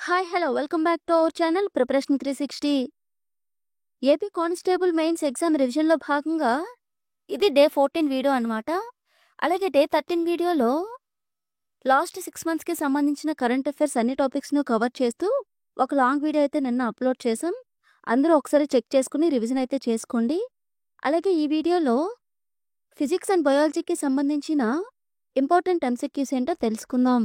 Hi hello welcome back to our channel preparation 360. AP constable mains exam రివిజన్లో భాగంగా ఇది day 14 video అనమాట. అలాగే డే 13 వీడియోలో లాస్ట్ 6 మంత్స్కి సంబంధించిన కరెంట్ అఫైర్స్ అన్ని టాపిక్స్ను కవర్ చేస్తూ ఒక లాంగ్ వీడియో అయితే నిన్న అప్లోడ్ చేసాం. అందరూ ఒకసారి చెక్ చేసుకుని రివిజన్ అయితే చేసుకోండి. అలాగే ఈ వీడియోలో ఫిజిక్స్ అండ్ బయాలజీకి సంబంధించిన ఇంపార్టెంట్ ఎంసీక్యూస్ ఏంటో తెలుసుకుందాం.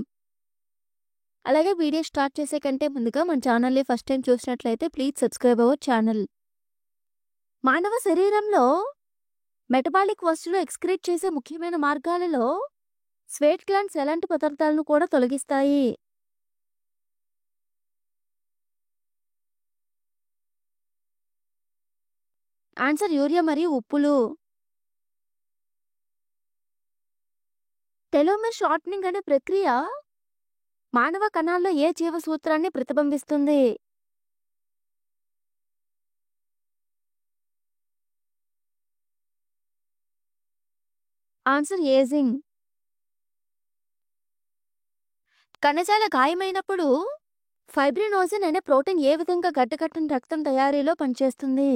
అలాగే వీడియో స్టార్ట్ చేసే కంటే ముందుగా మన ఛానల్ని ఫస్ట్ టైం చూసినట్లయితే ప్లీజ్ సబ్స్క్రైబ్ అవర్ ఛానల్. మానవ శరీరంలో మెటబాలిక్ వస్తువులు ఎక్స్క్రీట్ చేసే ముఖ్యమైన మార్గాలలో స్వేట్ గ్లాండ్స్ ఎలాంటి పదార్థాలను కూడా తొలగిస్తాయి? ఆన్సర్ యూరియా మరియు ఉప్పులు. టెలోమర్ షార్టనింగ్ అనే ప్రక్రియ మానవ కణాల్లో ఏ జీవ సూత్రాన్ని ప్రతిబింబిస్తుంది? Answer ageing. కణజాల గాయమైనప్పుడు ఫైబ్రినోజన్ అనే ప్రోటీన్ ఏ విధంగా గడ్డకట్టిన రక్తం తయారీలో పనిచేస్తుంది?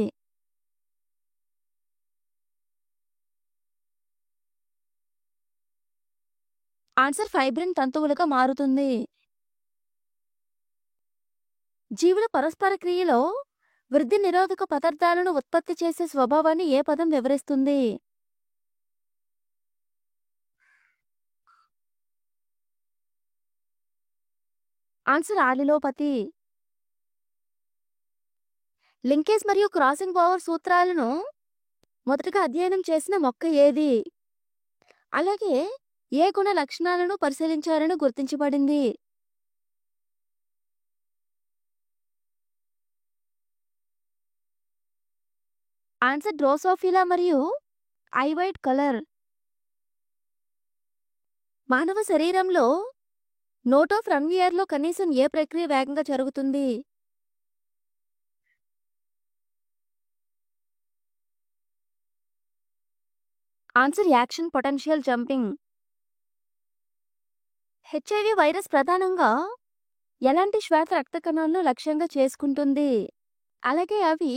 ఆన్సర్ ఫైబ్రిన్ తంతువులుగా మారుతుంది. జీవుల పరస్పర క్రియలో వృద్ధి నిరోధక పదార్థాలను ఉత్పత్తి చేసే స్వభావాన్ని ఏ పదం వివరిస్తుంది? ఆన్సర్ ఆలిలోపతి. లింకేజ్ మరియు క్రాసింగ్ ఓవర్ సూత్రాలను మొదటగా అధ్యయనం చేసిన మొక్క ఏది? అలాగే ఏ గుణ లక్షణాలను పరిశీలించారని గుర్తించబడింది? ఆన్సర్ డ్రోసోఫిలా మరియు ఐవైట్ కలర్. మానవ శరీరంలో నోట్ ఆఫ్ రంగియర్లో కనీసం ఏ ప్రక్రియ వేగంగా జరుగుతుంది? Answer action potential jumping. HIV virus ప్రధానంగా ఎలాంటి శ్వేత రక్త కణాలను లక్ష్యంగా చేసుకుంటుంది? అలాగే అవి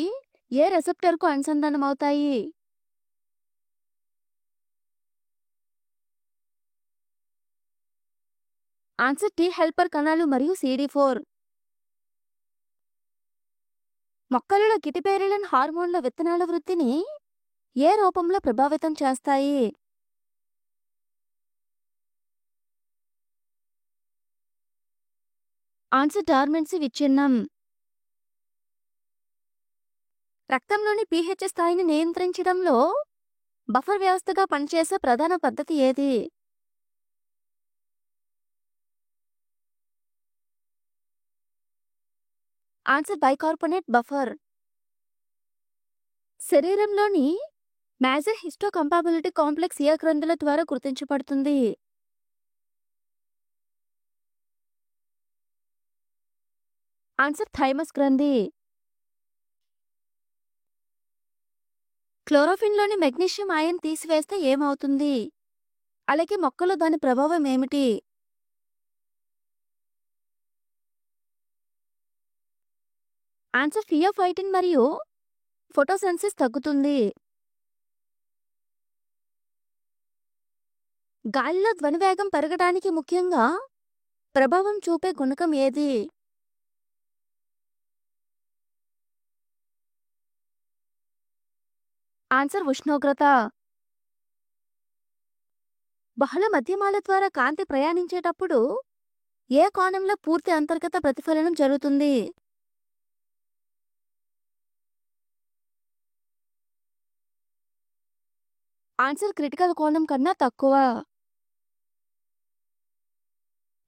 ఏ రెసెప్టర్కు అనుసంధానమవుతాయి? ఆన్సర్ టీ హెల్పర్ కణాలు మరియు CD4. మొక్కలలో గిటిబెరిలిన్ హార్మోన్ల విత్తనాల వృద్ధిని ఏ రూపంలో ప్రభావితం చేస్తాయి? ఆన్సర్ డార్మెన్సీ విచ్ఛిన్నం. రక్తంలోని pH స్థాయిని నియంత్రించడంలో బఫర్ వ్యవస్థగా పనిచేసే ప్రధాన పద్ధతి ఏది? Answer bicarbonate buffer. శరీరంలోని మేజర్ హిస్టోకంపాబిలిటీ కాంప్లెక్స్ ఏ గ్రంథుల ద్వారా గుర్తించబడుతుంది? ఆన్సర్ థైమస్ గ్రంథి. క్లోరోఫిన్లోని మెగ్నీషియం అయాన్ తీసివేస్తే ఏమవుతుంది? అలాగే మొక్కలో దాని ప్రభావం ఏమిటి? ఆన్సర్ ఫియోఫైటిన్ మరియు ఫోటోసెన్సిస్ తగ్గుతుంది. గాలిలో ధ్వని వేగం పెరగడానికి ముఖ్యంగా ప్రభావం చూపే గుణకం ఏది? ఆన్సర్ ఉష్ణోగ్రత. బహుళ మధ్యమాల ద్వారా కాంతి ప్రయాణించేటప్పుడు ఏ కోణంలో పూర్తి అంతర్గత ప్రతిఫలనం జరుగుతుంది? ఆన్సర్ క్రిటికల్ కోణం కన్నా తక్కువ.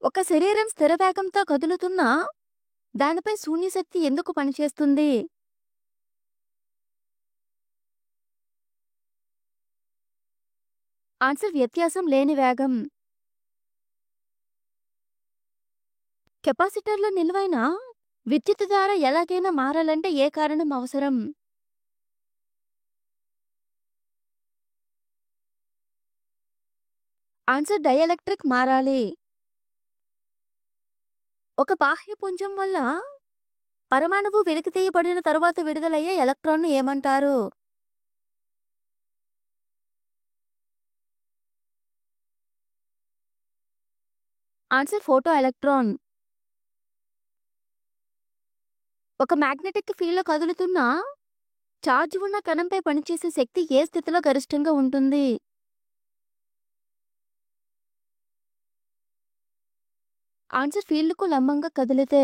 ఒక శరీరం స్థిర వేగంతో కదులుతున్నా దానిపై శూన్యశక్తి ఎందుకు పనిచేస్తుంది? ఆన్సర్ వ్యత్యాసం లేని వేగం. కెపాసిటర్లో నిల్వైన విద్యుత్ ద్వారా ఎలాగైనా మారాలంటే ఏ కారణం అవసరం? ఆన్సర్ డైఎలక్ట్రిక్ మారాలి. ఒక బాహ్య పుంజం వల్ల పరమాణువు వెలికితీయబడిన తరువాత విడుదలయ్యే ఎలక్ట్రాన్‌ను ఏమంటారు? Answer photo electron. ఒక మ్యాగ్నెటిక్ ఫీల్డ్‌లో కదులుతున్న చార్జ్ ఉన్న కణంపై పనిచేసే శక్తి ఏ స్థితిలో గరిష్టంగా ఉంటుంది? ఆన్సర్ ఫీల్డ్‌కు లంబంగా కదిలితే.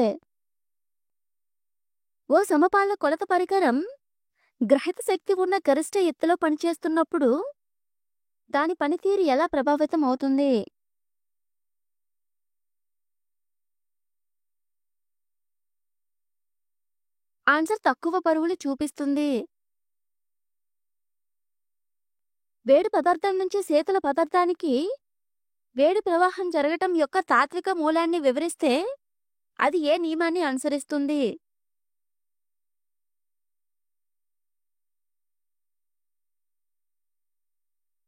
ఓ సమపాల కొలత పరికరం గ్రహిత శక్తి ఉన్న గరిష్ట ఎత్తులో పనిచేస్తున్నప్పుడు దాని పనితీరు ఎలా ప్రభావితం అవుతుంది? ఆన్సర్ తక్కువ బరువులు చూపిస్తుంది. వేడి పదార్థం నుంచి శీతల పదార్థానికి వేడి ప్రవాహం జరగటం యొక్క తాత్విక మూలాన్ని వివరిస్తే అది ఏ నియమాన్ని అనుసరిస్తుంది?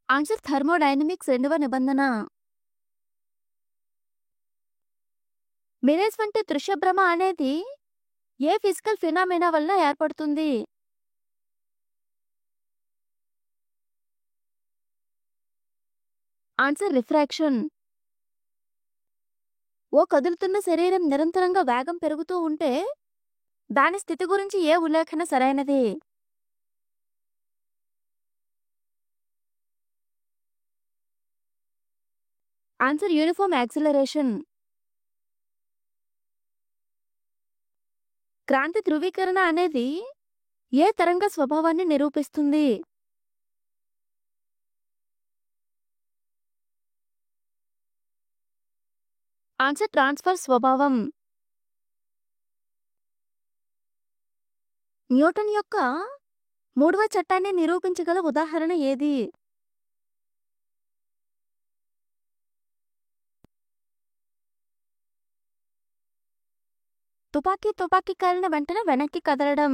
ఆన్సర్ థర్మోడైనమిక్స్ రెండవ నిబంధన. మిరేజ్ వంటి దృశ్యభ్రమ అనేది ఏ ఫిజికల్ ఫినామినా వల్ల ఏర్పడుతుంది? Answer refraction. ఓ కదులుతున్న శరీరం నిరంతరంగా వేగం పెరుగుతూ ఉంటే దాని స్థితి గురించి ఏ ఉల్లేఖన సరైనది? Answer uniform acceleration. క్రాంతి ధృవీకరణ అనేది ఏ తరంగ స్వభావాన్ని నిరూపిస్తుంది? ఆన్సర్ ట్రాన్స్ఫర్ స్వభావం. న్యూటన్ యొక్క మూడవ చట్టాన్ని నిరూపించగల ఉదాహరణ ఏది? తుపాకీ కాలిన వెంటనే వెనక్కి కదలడం.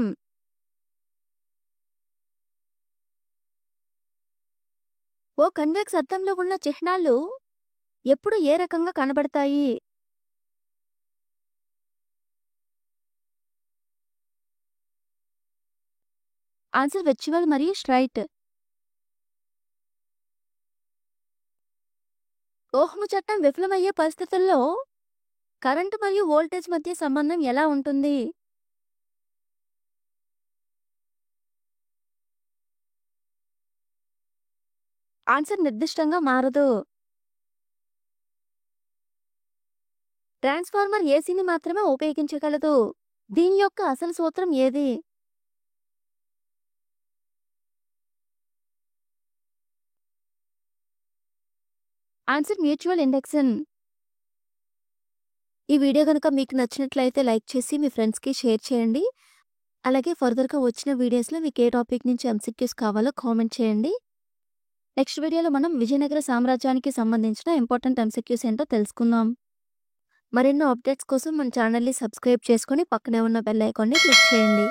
ఓ కన్వెక్స్ అద్దంలో ఉన్న చిహ్నాలు ఎప్పుడు ఏ రకంగా కనబడతాయి? ఆన్సర్ వెర్చువల్ మరియు స్ట్రైట్. ఓహ్మ్ చట్టం విఫలమయ్యే పరిస్థితుల్లో కరెంటు మరియు వోల్టేజ్ మధ్య సంబంధం ఎలా ఉంటుంది? ఆన్సర్ నిర్దిష్టంగా మారదు. ట్రాన్స్ఫార్మర్ ఏసీని మాత్రమే ఉపయోగించగలదు. దీని యొక్క అసలు సూత్రం ఏది? Answer mutual induction. ఈ వీడియో కనుక మీకు నచ్చినట్లయితే లైక్ చేసి మీ ఫ్రెండ్స్కి షేర్ చేయండి. అలాగే ఫర్దర్గా వచ్చిన వీడియోస్లో మీకు ఏ టాపిక్ నుంచి ఎంసీక్యూస్ కావాలో కామెంట్ చేయండి. నెక్స్ట్ వీడియోలో మనం విజయనగర సామ్రాజ్యానికి సంబంధించిన ఇంపార్టెంట్ ఎంసీక్యూస్ ఏంటో తెలుసుకుందాం. మరెన్నో అప్డేట్స్ కోసం మన ఛానల్ని సబ్స్క్రైబ్ చేసుకొని పక్కనే ఉన్న బెల్ ఐకాన్ని క్లిక్ చేయండి.